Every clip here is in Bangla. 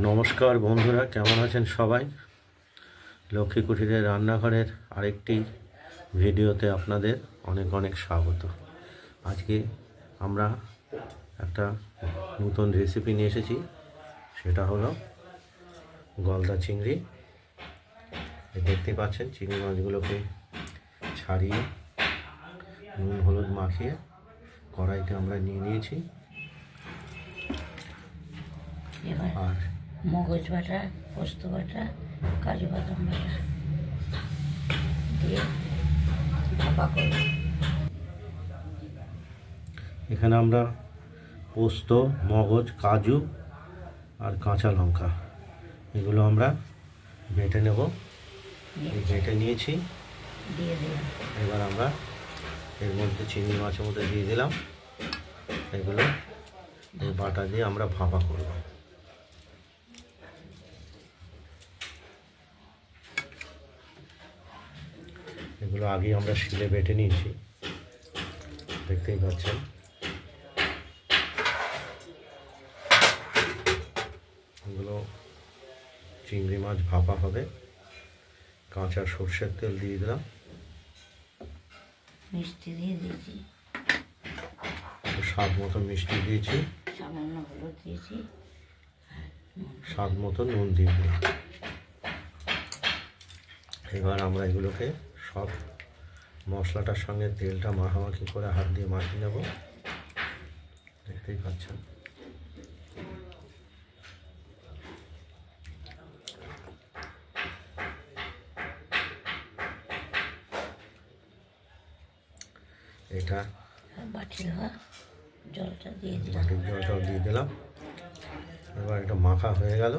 নমস্কার বন্ধুরা, কেমন আছেন সবাই? লক্ষ্মী কুঠিরের রান্নাঘরের আরেকটি ভিডিওতে আপনাদের অনেক অনেক স্বাগত। আজকে আমরা একটা নতুন রেসিপি নিয়ে এসেছি, সেটা হলো গলদা চিংড়ি। দেখতে পাচ্ছেন চিংড়ি মাছগুলোকে ছাড়িয়ে নুন হলুদ মাখিয়ে কড়াইতে আমরা নিয়ে নিয়েছি। আর মগজ বাটা, পোস্ত বাটা, কাজু বাদাম বাটা দিয়ে ভাপা করব। এখানে আমরা পোস্ত, মগজ, কাজু আর কাঁচা লঙ্কা এগুলো আমরা বেটে নেব। বেটে নিয়েছি, দিয়ে দিলাম। এবার আমরা এর মধ্যে চিংড়ি মাছের মধ্যে দিয়ে দিলাম। এগুলো এই বাটা দিয়ে আমরা ভাপা করব। এগুলো আগে আমরা শিলে বেটে নিয়েছি, দেখতেই পাচ্ছেন। এগুলো চিংড়ি মাছ ভাপা হবে। কাঁচা সর্ষের তেল দিয়ে দিলাম, মিষ্টি দিয়ে দিয়েছি, স্বাদ মতো মিষ্টি দিয়েছি, সামান্য হলুদ দিয়েছি, স্বাদ মতো নুন দিয়ে দিলাম। এবার আমরা এগুলোকে সব মশলাটার সঙ্গে তেলটা মাখামাখি করে হাত দিয়ে মাখিয়ে নেব, দেখতেই পাচ্ছেন। এটা বাটির জলটা দিয়ে দিলাম, বাটির জলটাও দিয়ে দিলাম। এবার এটা মাখা হয়ে গেল,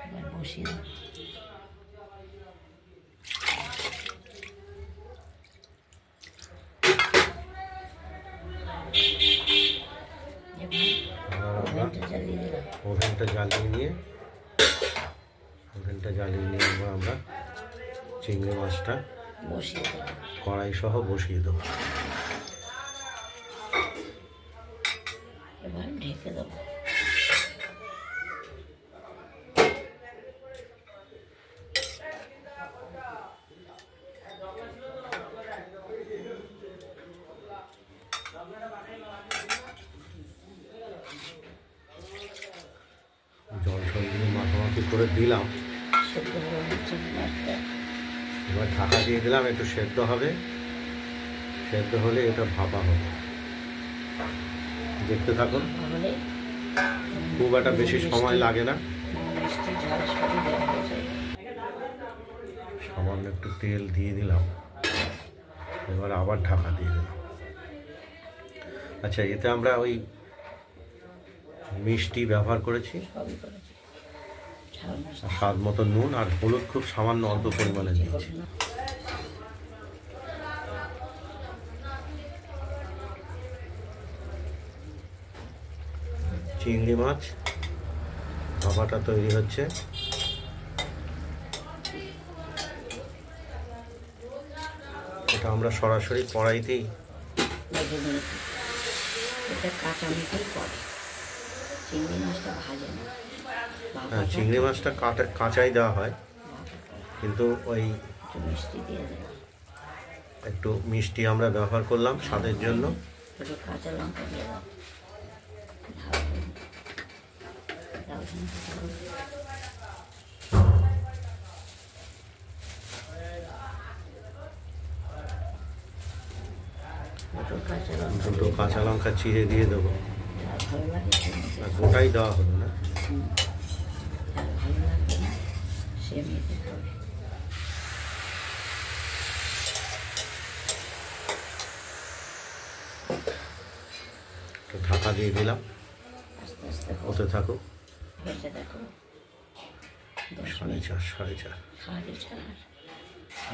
এবার বসিয়ে দেব। ওভেনটা জ্বালিয়ে নিয়ে আমরা চিংড়ি মাছটা বসিয়ে দেব, কড়াই সহ বসিয়ে দেবো। এবার ঢেকে দেবো। জল দিয়ে মাখামাখি করে দিলাম। এবার ঢাকা দিয়ে দিলাম, একটু সেদ্ধ হবে। সেদ্ধ হলে এটা ভাপা হবে। দেখতে থাকুন, খুব একটা বেশি সময় লাগে না। সামান্য একটু তেল দিয়ে দিলাম, এবার আবার ঢাকা দিয়ে দিলাম। আচ্ছা, এতে আমরা ওই মিষ্টি ব্যবহার করেছি, স্বাদ মতো নুন আর হলুদ খুব সামান্য অল্প পরিমাণে দিয়েছি। চিংড়ি মাছ ভাপাটা তৈরি হচ্ছে। এটা আমরা সরাসরি কড়াইতেই হ্যাঁ, চিংড়ি মাছটা কাঁচাই দেওয়া হয়, কিন্তু ওই একটু মিষ্টি আমরা ব্যবহার করলাম স্বাদের জন্য। কাঁচা লঙ্কা দিয়ে দাও, দুটো কাঁচা লঙ্কা চিড়ে দিয়ে দেবো, গোটাই দেওয়া হলো না। ঢাকা দিয়ে দিলাম, হতে থাকুক। 4:30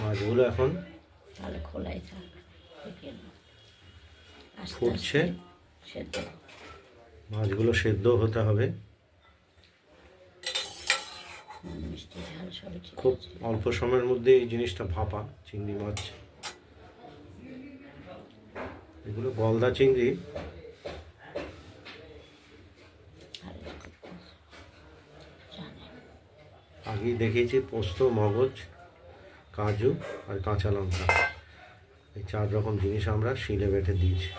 মাছগুলো এখন তাহলে খোলাই থাক, ফুটছে। মাছগুলো সেদ্ধ হতে হবে। খুব অল্প সময়ের মধ্যে এই জিনিসটা ভাপা চিংড়ি মাছ। এগুলো গলদা চিংড়ি, আগেই দেখিয়েছি পোস্ত, মগজ, কাজু আর কাঁচা লঙ্কা, এই 4 রকম জিনিস আমরা শিলে বেটে দিয়েছি।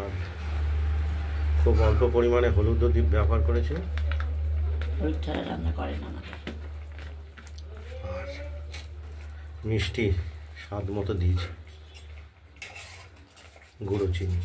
আর খুব অল্প পরিমাণে হলুদও ব্যবহার করেছি। হলুদ ছাড়া রান্না করেন আমাদের। আর মিষ্টি স্বাদ মতো দিয়েছি, গুঁড়ো চিনি।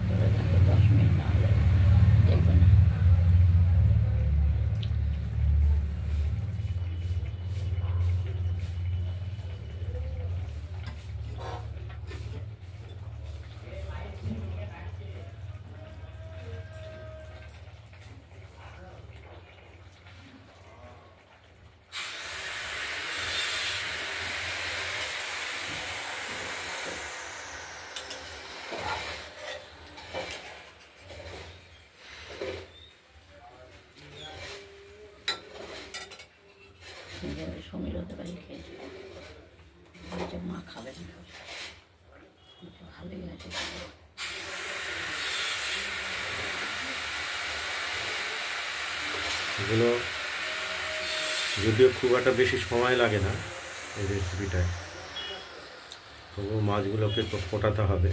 ধরে থাকে 10 মিনিট, না হলে দেখবে না। সমীর হতে পারি খেয়েছে, বলছে মা খাবে না, ভালোই আছে। এগুলো যদিও খুব একটা বেশি সময় লাগে না এই রেসিপিটায়, তবুও মাছগুলোকে তো ফোটাতে হবে।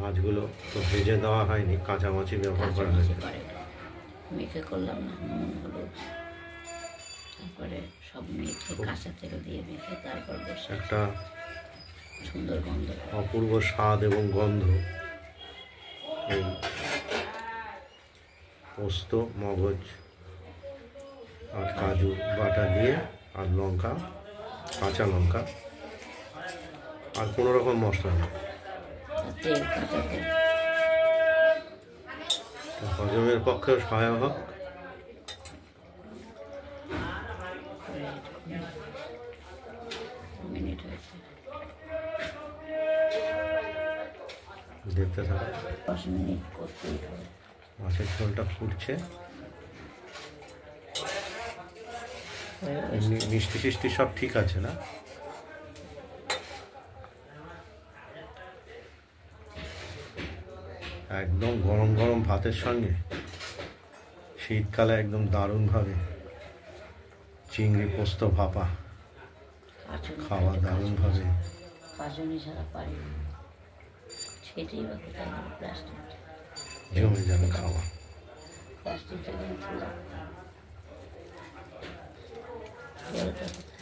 মাছগুলো তো ভেজে দেওয়া হয়নি, কাঁচা মাছই ব্যবহার করা হয়েছে। মেখে করলাম না, নুন হলুদ, তারপরে সব মেখে কাঁচা তেল দিয়ে মেখে তারপর বসে একটা সুন্দর গন্ধ, অপূর্ব স্বাদ এবং গন্ধ এই পোস্ত, মগজ আর কাজু বাটা দিয়ে, আর লঙ্কা, কাঁচা লঙ্কা, আর কোনো রকম মশলা নেই। আর তেল, কাঁচা তেল। হজমের পক্ষেও সহায়ক। মিনিট হয়েছে, দেখতে থাকো, 10 মিনিট করতেই হবে। মাছের ঝোলটা ফুটছে। মিষ্টি টিষ্টি সব ঠিক আছে না? একদম গরম গরম ভাতের সঙ্গে শীতকালে একদম দারুণভাবে চিংড়ি পোস্ত ভাপা খাওয়া দারুণভাবে। কাজুনি ছাড়া পারি না, সেটাই বা কোথায় গেল, প্লাস্টিক জমে যাবে খাওয়া। প্লাস্টিকটা কিন্তু তুলাম, জলটা কোথায়?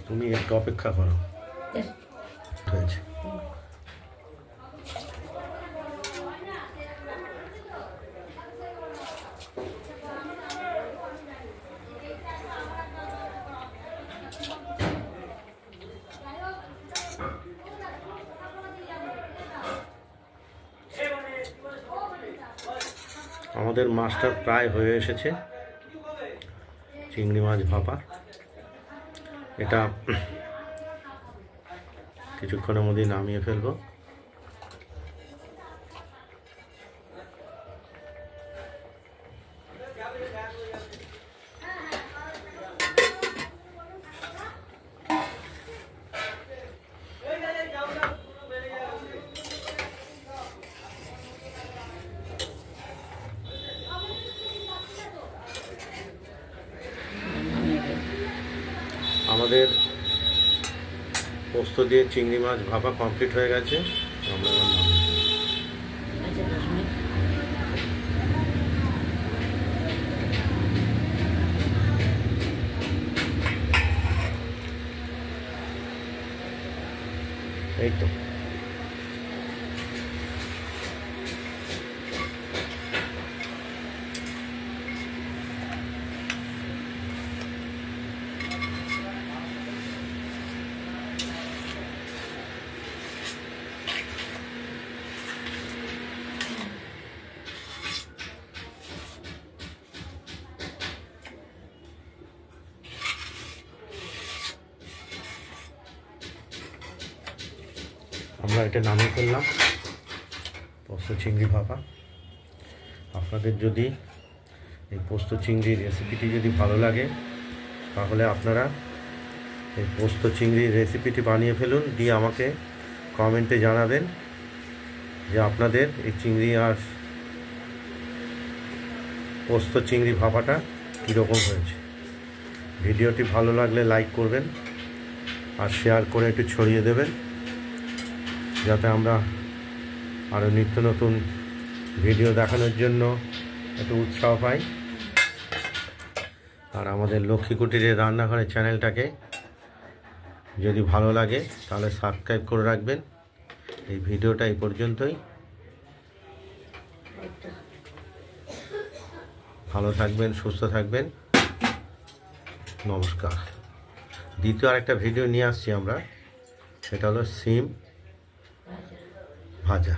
তুমি একটু অপেক্ষা করো, হয়েছে। আমাদের মাছটা প্রায় হয়ে এসেছে, চিংড়ি মাছ ভাপা। এটা কিছুক্ষণের মধ্যেই নামিয়ে ফেলবো। আমাদের পোস্ত দিয়ে চিংড়ি মাছ ভাপা কমপ্লিট হয়ে গেছে। আমরা এবার নামিয়ে ফেলবো। এই তো আমরা এটা নামিয়ে ফেললাম, পোস্ত চিংড়ি ভাপা। আপনাদের যদি এই পোস্ত চিংড়ির রেসিপিটি যদি ভালো লাগে তাহলে আপনারা এই পোস্ত চিংড়ির রেসিপিটি বানিয়ে ফেলুন, দিয়ে আমাকে কমেন্টে জানাবেন যে আপনাদের এই চিংড়ি আর পোস্ত চিংড়ি ভাপাটা কীরকম হয়েছে। ভিডিওটি ভালো লাগলে লাইক করবেন আর শেয়ার করে একটু ছড়িয়ে দেবেন, যাতে আমরা আরও নিত্য নতুন ভিডিও দেখানোর জন্য একটু উৎসাহ পাই। আর আমাদের লক্ষ্মী কুটিরের রান্নাঘরের চ্যানেলটাকে যদি ভালো লাগে তাহলে সাবস্ক্রাইব করে রাখবেন। এই ভিডিওটা এই পর্যন্তই। ভালো থাকবেন, সুস্থ থাকবেন, নমস্কার। দ্বিতীয় আরেকটা ভিডিও নিয়ে আসছি আমরা, সেটা হলো সিম ভাজা।